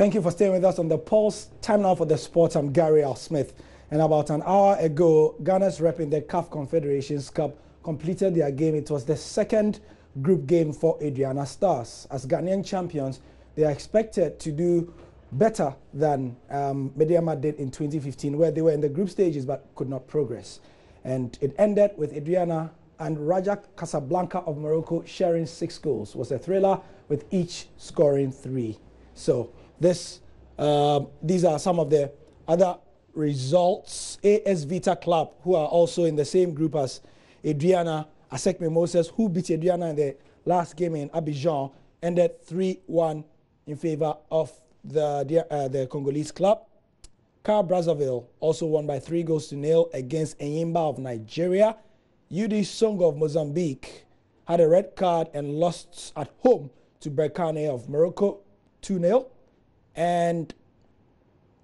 Thank you for staying with us on the Pulse. Time now for the sports. I'm Gary Al Smith. And about an hour ago, Ghana's rep in the CAF Confederations Cup completed their game. It was the second group game for Adriana Stars. As Ghanaian champions, they are expected to do better than Atletico did in 2015, where they were in the group stages but could not progress. And it ended with Adriana and Raja Casablanca of Morocco sharing 6 goals. It was a thriller with each scoring 3. So these are some of the other results. AS Vita Club, who are also in the same group as Adriana, Asec Mimosas, who beat Adriana in the last game in Abidjan, ended 3-1 in favor of the Congolese club. CAR Brazzaville also won by 3-0 against Enyimba of Nigeria. UD Songo of Mozambique had a red card and lost at home to Berkane of Morocco 2-0. And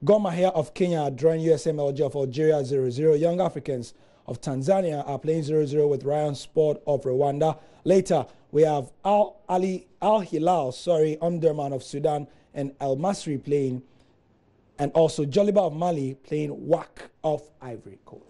Gor Mahia of Kenya are drawing USMLG of Algeria 0-0. Young Africans of Tanzania are playing 0-0 with Ryan Sport of Rwanda. Later, we have Al Hilal, Omdurman of Sudan and Al Masri playing, and also Joliba of Mali playing WAC of Ivory Coast.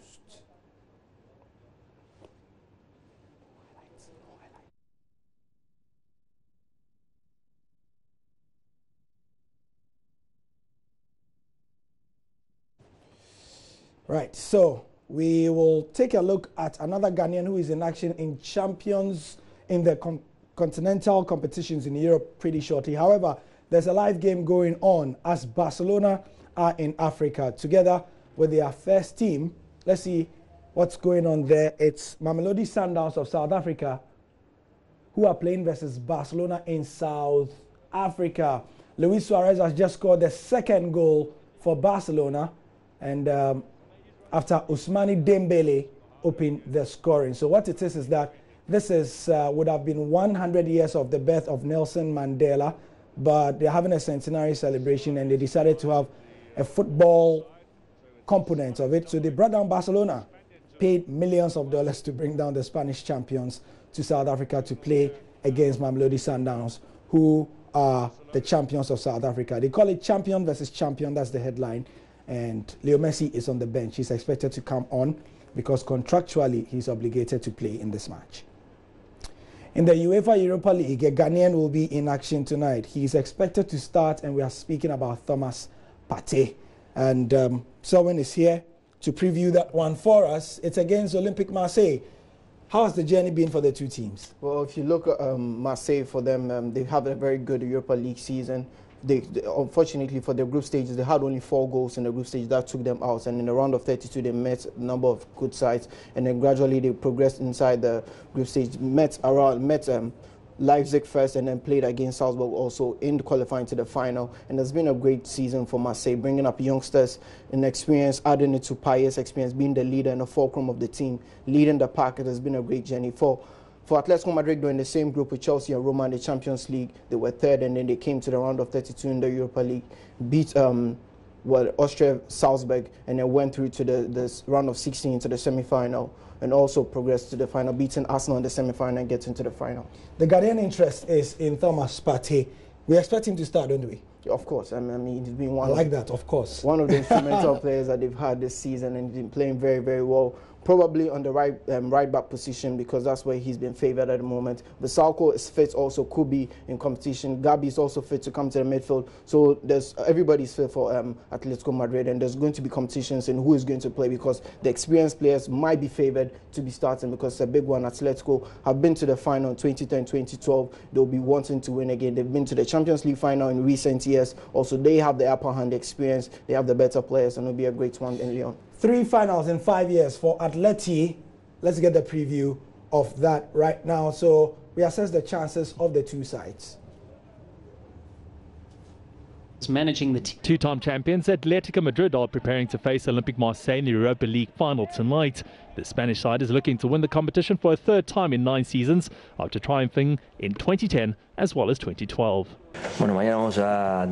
Right, so we will take a look at another Ghanaian who is in action in champions in the continental competitions in Europe pretty shortly. However, there's a live game going on as Barcelona are in Africa together with their first team. Let's see what's going on there. It's Mamelodi Sundowns of South Africa who are playing versus Barcelona in South Africa. Luis Suarez has just scored the second goal for Barcelona, and after Ousmane Dembele opened the scoring. So what it is that this is would have been 100 years of the birth of Nelson Mandela, but they're having a centenary celebration and they decided to have a football component of it. So they brought down Barcelona, paid millions of dollars to bring down the Spanish champions to South Africa to play against Mamelodi Sundowns, who are the champions of South Africa. They call it champion versus champion, that's the headline. And Leo Messi is on the bench. He's expected to come on because contractually he's obligated to play in this match. In the UEFA Europa League, a Ghanaian will be in action tonight. He is expected to start, and we are speaking about Thomas Partey. And Selwyn is here to preview that one for us. It's against Olympique Marseille. How has the journey been for the two teams? Well, if you look at Marseille, for them, they have a very good Europa League season. They, unfortunately, for their group stages, they had only 4 goals in the group stage. That took them out. And in the round of 32, they met a number of good sides. And then gradually, they progressed inside the group stage, met Leipzig first, and then played against Salzburg also in qualifying to the final. And it's been a great season for Marseille, bringing up youngsters in experience, adding it to Payet's experience, being the leader and the fulcrum of the team, leading the pack. It has been a great journey for Atletico Madrid. They're in the same group with Chelsea and Roma in the Champions League. They were third, and then they came to the round of 32 in the Europa League, beat Austria Salzburg, and then went through to the round of 16 to the semi-final, and also progressed to the final, beating Arsenal in the semi-final and getting to the final. The Ghanaian interest is in Thomas Partey. We expect him to start, don't we? Of course. I mean, he's been one. I like that, of course. One of the instrumental players that they've had this season, and he's been playing very, very well. Probably on the right back position, because that's where he's been favoured at the moment. Vasalko is fit, also could be in competition. Gabi is also fit to come to the midfield. So everybody's fit for Atletico Madrid, and there's going to be competitions in who is going to play, because the experienced players might be favoured to be starting, because it's a big one. Atletico have been to the final in 2010, 2012. They'll be wanting to win again. They've been to the Champions League final in recent years. Also, they have the upper hand, experience. They have the better players, and it'll be a great one in Lyon. 3 finals in 5 years for Atleti. Let's get the preview of that right now. So we assess the chances of the two sides. Managing the two-time champions Atletico Madrid are preparing to face Olympique Marseille in the Europa League final tonight. The Spanish side is looking to win the competition for a third time in 9 seasons after triumphing in 2010 as well as 2012. Bueno, mañana vamos a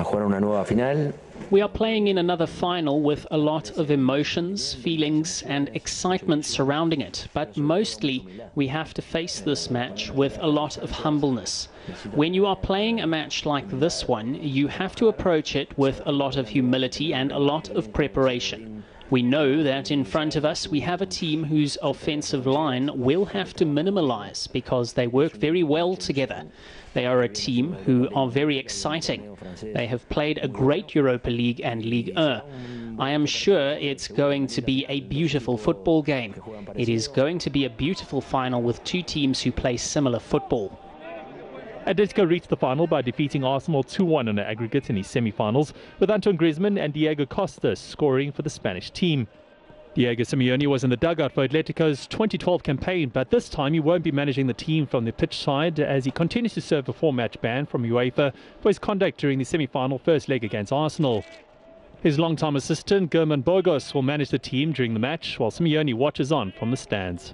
jugar una nueva final. We are playing in another final with a lot of emotions, feelings and excitement surrounding it, but mostly we have to face this match with a lot of humbleness. When you are playing a match like this one, you have to approach it with a lot of humility and a lot of preparation. We know that in front of us we have a team whose offensive line will have to minimalize because they work very well together. They are a team who are very exciting. They have played a great Europa League and Ligue 1. I am sure it's going to be a beautiful football game. It is going to be a beautiful final with 2 teams who play similar football. Atletico reached the final by defeating Arsenal 2-1 on aggregate in the semi-finals, with Antoine Griezmann and Diego Costa scoring for the Spanish team. Diego Simeone was in the dugout for Atletico's 2012 campaign, but this time he won't be managing the team from the pitch side as he continues to serve a 4-match ban from UEFA for his conduct during the semi-final first leg against Arsenal. His long-time assistant, German Burgos, will manage the team during the match, while Simeone watches on from the stands.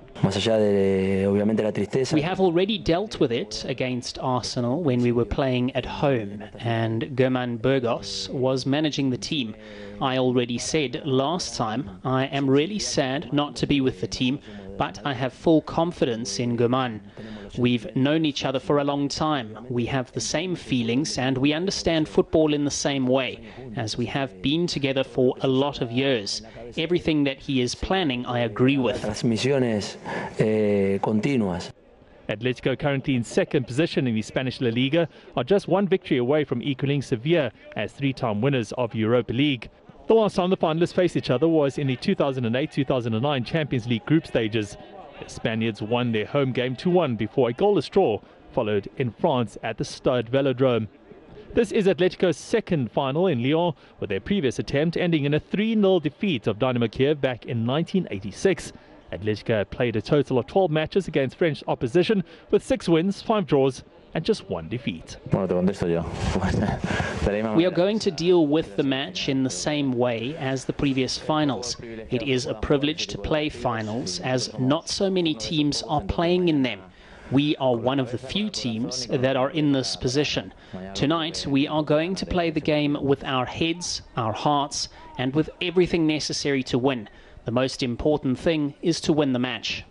We have already dealt with it against Arsenal when we were playing at home, and German Burgos was managing the team. I already said last time I am really sad not to be with the team, but I have full confidence in German. We've known each other for a long time. We have the same feelings and we understand football in the same way, as we have been together for a lot of years. Everything that he is planning, I agree with. Atletico, currently in second position in the Spanish La Liga, are just 1 victory away from equaling Sevilla as 3-time winners of Europa League. The last time the finalists faced each other was in the 2008-2009 Champions League group stages. The Spaniards won their home game 2-1 before a goalless draw followed in France at the Stade Velodrome. This is Atletico's second final in Lyon, with their previous attempt ending in a 3-0 defeat of Dynamo Kiev back in 1986. Atletico played a total of 12 matches against French opposition, with 6 wins, 5 draws and just 1 defeat. We are going to deal with the match in the same way as the previous finals. It is a privilege to play finals, as not so many teams are playing in them. We are one of the few teams that are in this position. Tonight we are going to play the game with our heads, our hearts, and with everything necessary to win. The most important thing is to win the match.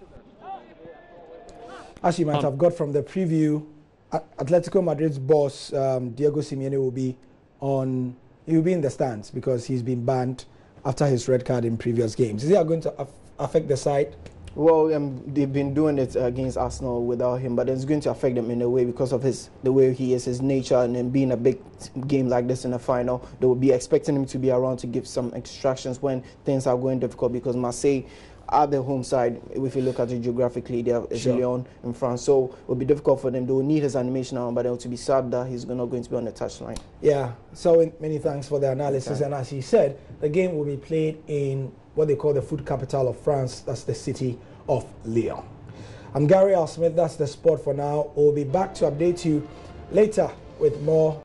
As you might have got from the preview, Atletico Madrid's boss, Diego Simeone, will be in the stands because he's been banned after his red card in previous games. Is that going to affect the side? Well, they've been doing it against Arsenal without him, but it's going to affect them in a way because of the way he is, his nature, and then being a big game like this in the final, they will be expecting him to be around to give some instructions when things are going difficult, because Marseille are the home side. If you look at it geographically, they are Lyon in France, so it will be difficult for them. They will need his animation around, but it will be sad that he's not going to be on the touchline. Yeah, so many thanks for the analysis. And as he said, the game will be played in what they call the food capital of France. That's the city of Lyon. I'm Gary Al Smith. That's the sport for now. We'll be back to update you later with more